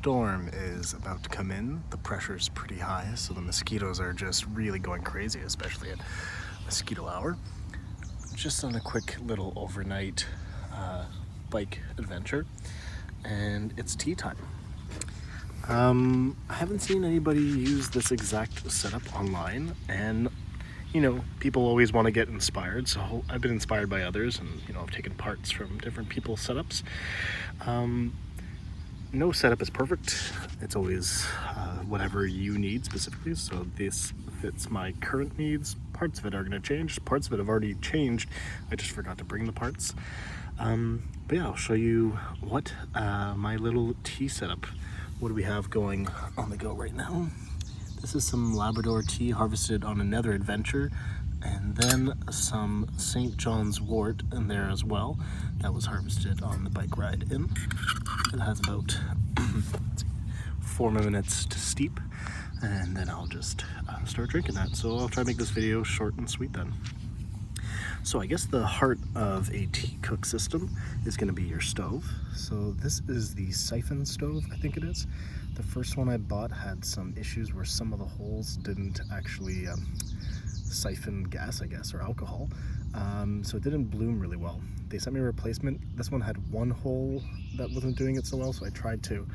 storm is about to come in. The pressure's pretty high, so the mosquitoes are just really going crazy, especially at mosquito hour. Just on a quick little overnight bike adventure, and it's tea time. I haven't seen anybody use this exact setup online, and people always want to get inspired, so I've been inspired by others, and I've taken parts from different people's setups. No setup is perfect. It's always whatever you need specifically, so this fits my current needs. Parts of it are going to change, parts of it have already changed. I just forgot to bring the parts. But yeah, I'll show you what my little tea setup, what do we have going on the go right now. This is some Labrador tea harvested on another adventure, and then some St. John's wort in there as well. That was harvested on the bike ride in. It has about 4 minutes to steep, and then I'll just start drinking that. So I'll try to make this video short and sweet then. So I guess the heart of a tea cook system is going to be your stove. So this is the siphon stove, I think it is. The first one I bought had some issues where some of the holes didn't actually siphon gas, I guess, or alcohol. So it didn't bloom really well. They sent me a replacement. This one had one hole that wasn't doing it so well, so I tried to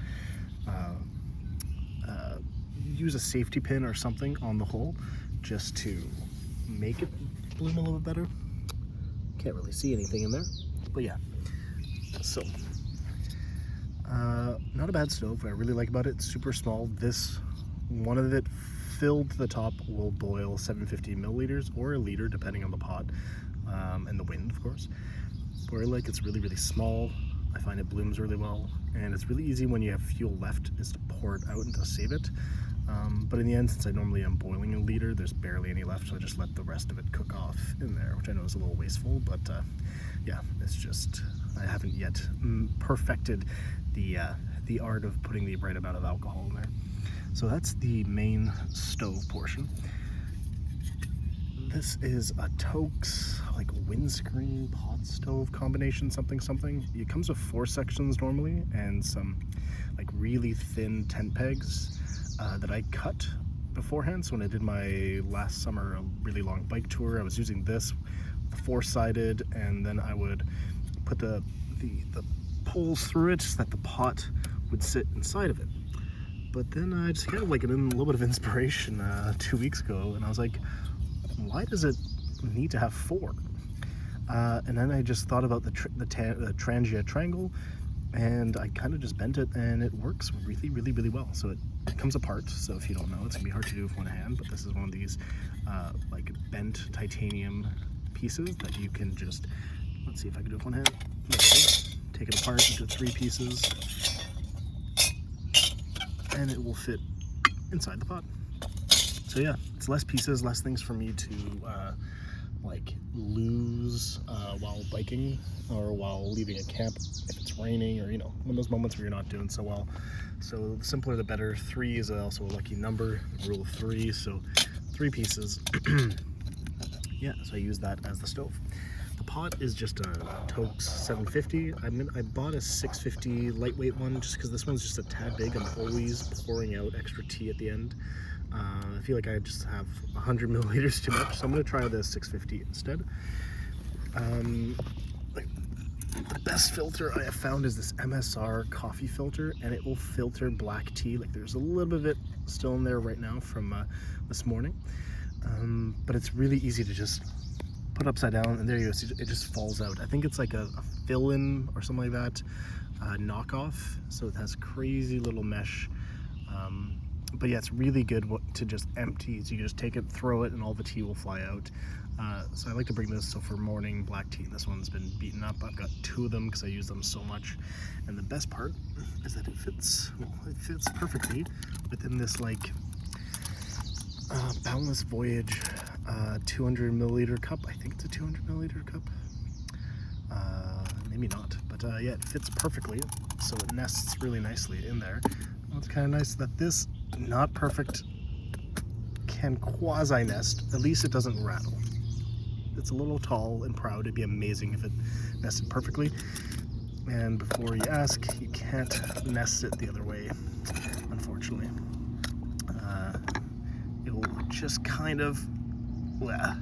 use a safety pin or something on the hole just to make it bloom a little bit better. Can't really see anything in there, but yeah. So not a bad stove. What I really like about it, it's super small. This one of it filled to the top will boil 750 milliliters or a liter depending on the pot and the wind, of course. But I like it's really small. I find it blooms really well, and it's really easy when you have fuel left is to pour it out and to save it. But in the end, since I normally am boiling a liter, there's barely any left, so I just let the rest of it cook off in there, which I know is a little wasteful, but yeah, it's just, I haven't yet perfected the art of putting the right amount of alcohol in there. So that's the main stove portion. This is a Toaks like windscreen pot stove combination something. It comes with 4 sections normally, and some like really thin tent pegs that I cut beforehand. So when I did my last summer a really long bike tour, I was using this 4-sided, and then I would put the poles through it so that the pot would sit inside of it. But then I just had like a little bit of inspiration 2 weeks ago, and I was like, why does it need to have 4? And then I just thought about the Trangia triangle, and I kind of just bent it, and it works really well. So it comes apart, so if you don't know, it's gonna be hard to do with one hand, but this is one of these like bent titanium pieces that you can just, let's see if I can do it with one hand. Take it apart into 3 pieces, and it will fit inside the pot. So yeah, it's less pieces, less things for me to like lose while biking or while leaving a camp if it's raining, or when those moments where you're not doing so well. So the simpler the better. 3 is also a lucky number, rule of 3, so 3 pieces. Yeah, so I use that as the stove. The pot is just a Toaks 750. I bought a 650 lightweight one just because this one's just a tad big. I'm always pouring out extra tea at the end. I feel like I just have 100 milliliters too much, so I'm going to try the 650 instead. The best filter I have found is this MSR coffee filter, and it will filter black tea. Like, there's a little bit of it still in there right now from this morning, but it's really easy to just put upside down, and there you go. See, it just falls out. I think it's like a fill-in or something like that, knockoff, so it has crazy little mesh. But yeah, it's really good to just empty. So you can just take it, throw it, and all the tea will fly out. So I like to bring this, so for morning black tea, this one's been beaten up. I've got 2 of them because I use them so much. And the best part is that it fits perfectly within this like Boundless Voyage 200 milliliter cup. I think it's a 200 milliliter cup. Maybe not, but yeah, it fits perfectly. So it nests really nicely in there. It's kind of nice that this, not perfect, can quasi-nest. At least it doesn't rattle. It's a little tall and proud. It'd be amazing if it nested perfectly. And before you ask, you can't nest it the other way, unfortunately. It will just kind of blah.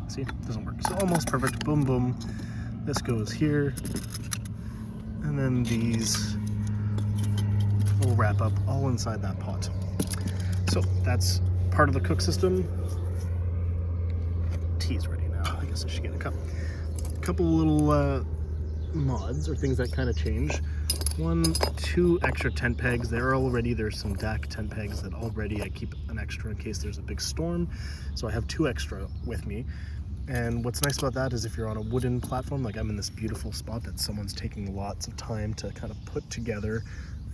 See, it doesn't work. So almost perfect. Boom, boom. This goes here, and then these will wrap up all inside that pot. So that's part of the cook system. Tea's ready now. I guess I should get a cup. A couple little mods or things that kind of change. 2 extra tent pegs. There's some DAC tent pegs that already I keep an extra in case there's a big storm. So I have 2 extra with me. And what's nice about that is if you're on a wooden platform, like I'm in this beautiful spot that someone's taking lots of time to kind of put together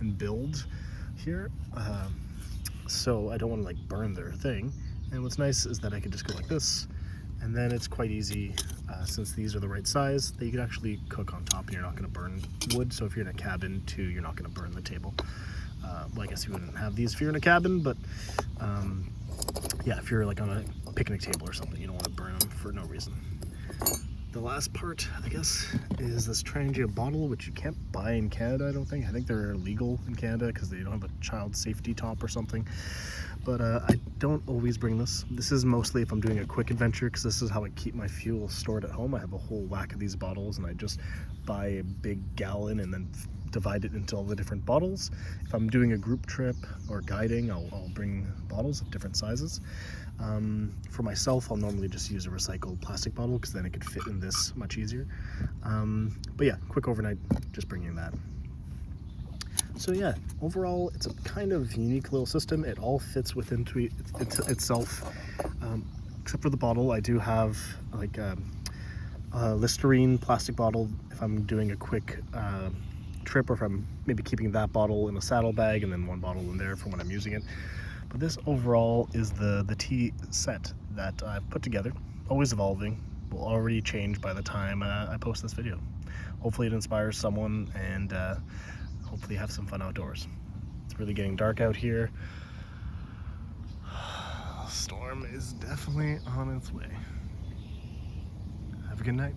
and build here. So I don't want to like burn their thing. And what's nice is that I can just go like this, and then it's quite easy since these are the right size that you can actually cook on top and you're not going to burn wood. So if you're in a cabin too, you're not going to burn the table. Well, I guess you wouldn't have these if you're in a cabin, but yeah, if you're like on a picnic table or something, you don't want to burn them for no reason. The last part, I guess, is this Trangia bottle, which you can't buy in Canada, I don't think. I think they're illegal in Canada because they don't have a child safety top or something. But I don't always bring this. This is mostly if I'm doing a quick adventure, because this is how I keep my fuel stored at home. I have a whole whack of these bottles, and I just buy a big gallon and then divide it into all the different bottles. If I'm doing a group trip or guiding, I'll bring bottles of different sizes. For myself, I'll normally just use a recycled plastic bottle because then it could fit in this much easier. But yeah, quick overnight, just bringing that. So yeah, overall, it's a kind of unique little system. It all fits within itself, except for the bottle. I do have like a Listerine plastic bottle if I'm doing a quick trip, or if I'm maybe keeping that bottle in a saddlebag and then 1 bottle in there for when I'm using it. But this overall is the tea set that I've put together, always evolving, will already change by the time I post this video. Hopefully it inspires someone, and hopefully have some fun outdoors. It's really getting dark out here. Storm is definitely on its way. Have a good night.